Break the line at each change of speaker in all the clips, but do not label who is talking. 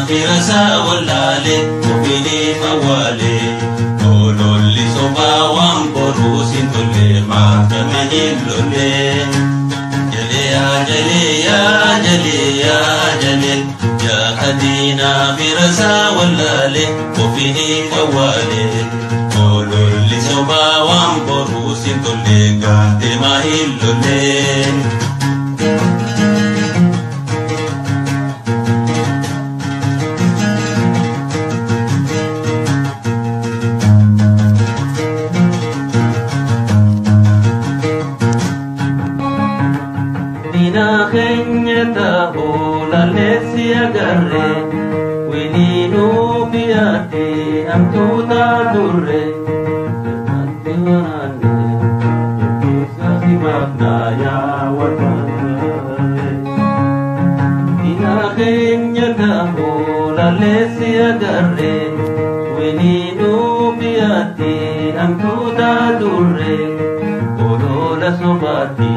firasa wallale Mubini mawale Ololi soba wamboru sintole Matame hillole Jale ya jale ya jale ya jale Ya khadina firasa wallale Mubini mawale Ololi soba wamboru sintole Matame hillole Khenyata hola lesi agarre wininu biati amtuta durre mati warane bisa simakna ya wadane Dina khenyata hola lesi agarre wininu biati amtuta durre olola sobati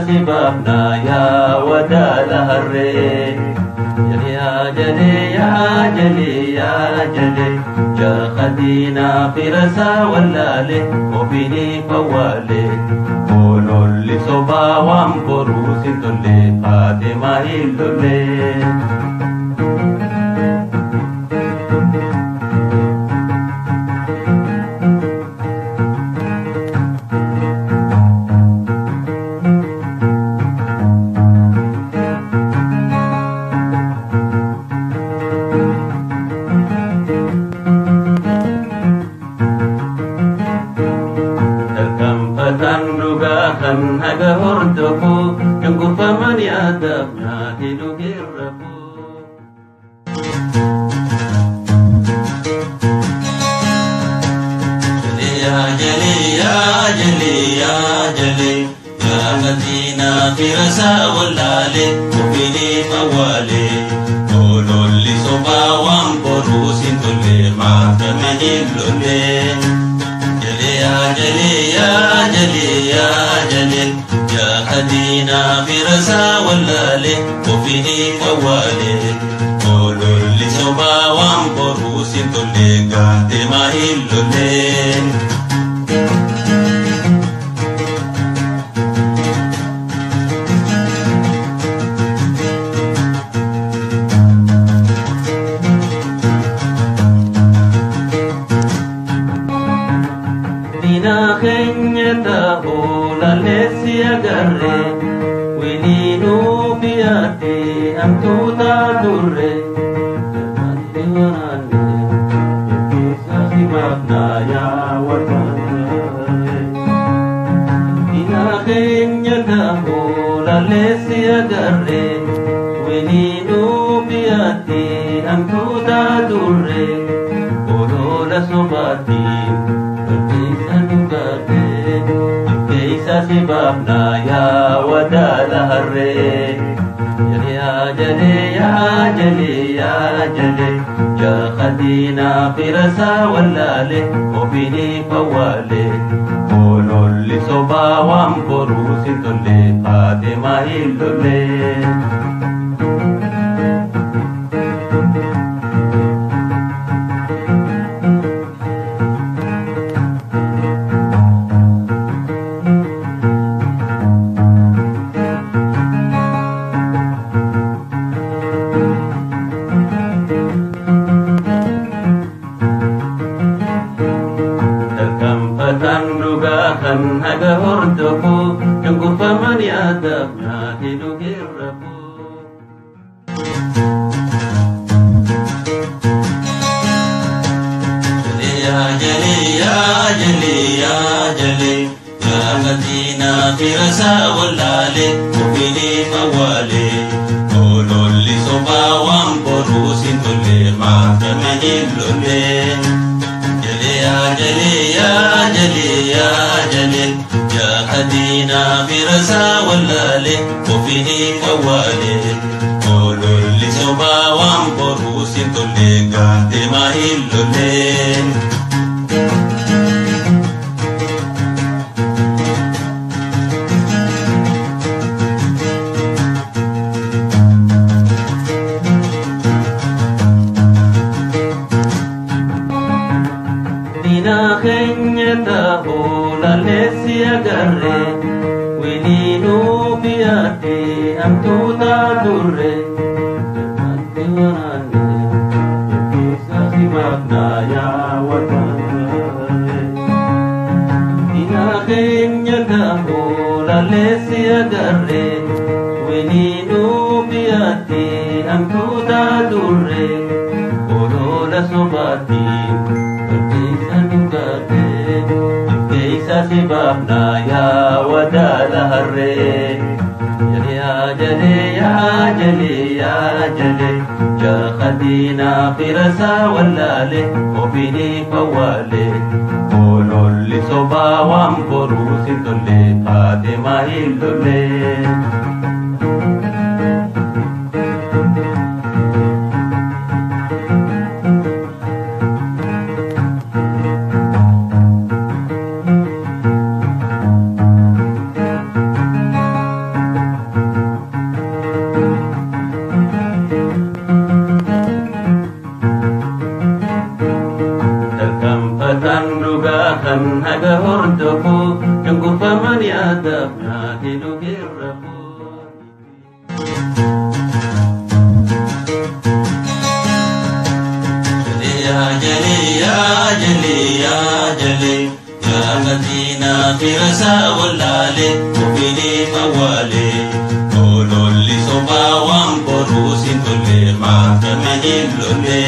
Sebabna ya wadala harre ya jale ya jale ya jale ya khadina firasa wallale mubini fawale olol soba wamboru sintole fatima hillole kan haga hordoku Nunggu paman adabnya hidup hirapu Jale ya jale ya jale ya jale Ya khadina firasa wallale Mubini mawale Ololi soba wamboru sintole Matame hillole jale ya jale ya jale ya khadina firasa wallale Mubini mawale ololi soba wamboru sintole Matame hillole Khenyata hola lesi agarre wininu biati amtuta durre mati warane bisa simakna ya wadane Dina khenyata hola lesi agarre wininu biati amtuta durre olola sobati sebabna ya wadala harre ya jale ya jale ya jale ya khadina firasa wallale mubini fawale ololi soba wamboru sintole fatima hillole kan haga hordoku Nunggu paman adabnya hidup hirapu Jale ya jale ya jale ya jale Ya khadina firasa wallale Mubini mawale ololi soba wamboru sintole Matame hillole ya jale ya jale ya jale ya khadina firasa wallale Mubini mawale ololi soba wamboru sintole Matame hillole Dina kenyata hulalesi agarre Wininu biati amtuta durre Mati warane Bisa si maknaya watare Dina kenyata hulalesi agarre Wininu biati amtuta durre Olola sobati sebabna ya wadala harre ya jale ya jale ya jale ya khadina firasa wallale obini fawale ololli sobawam porusitolle fatima illolle kan haga hordofu jungku faman yadab na hidu hirrafu ya jali ya jali ya jali ya madina firasa wallale mubini mawale ololli sobawam porusin tolle makamahillole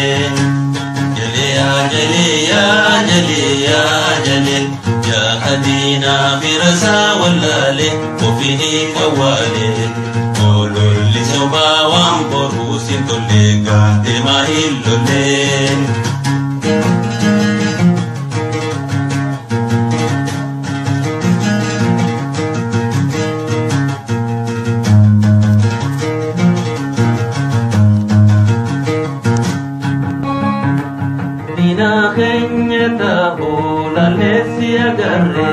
ya jali ya jali ya jali ya hadina birasa wallale وفيه موالي قولوا اللي سوما وانبروس اللي قاعد ما هيلو الليل agarre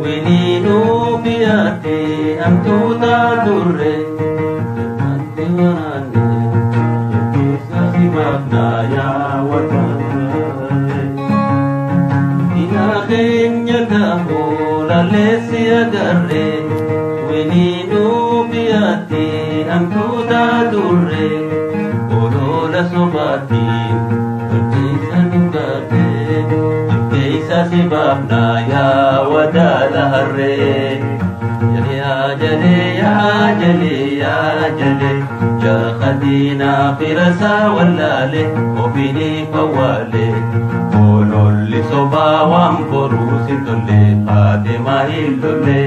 wininu biati amtuta durre mati warane bisa sibakna ya watare ina kenya tahu lalesi agarre wininu biati amtuta durre olola sobati bisa nungate sebabna ya wadala harre ya jale ya jale ya jale ya khadina firasa wallale obini fawale ololli soba wamporusin tolle fatima illolle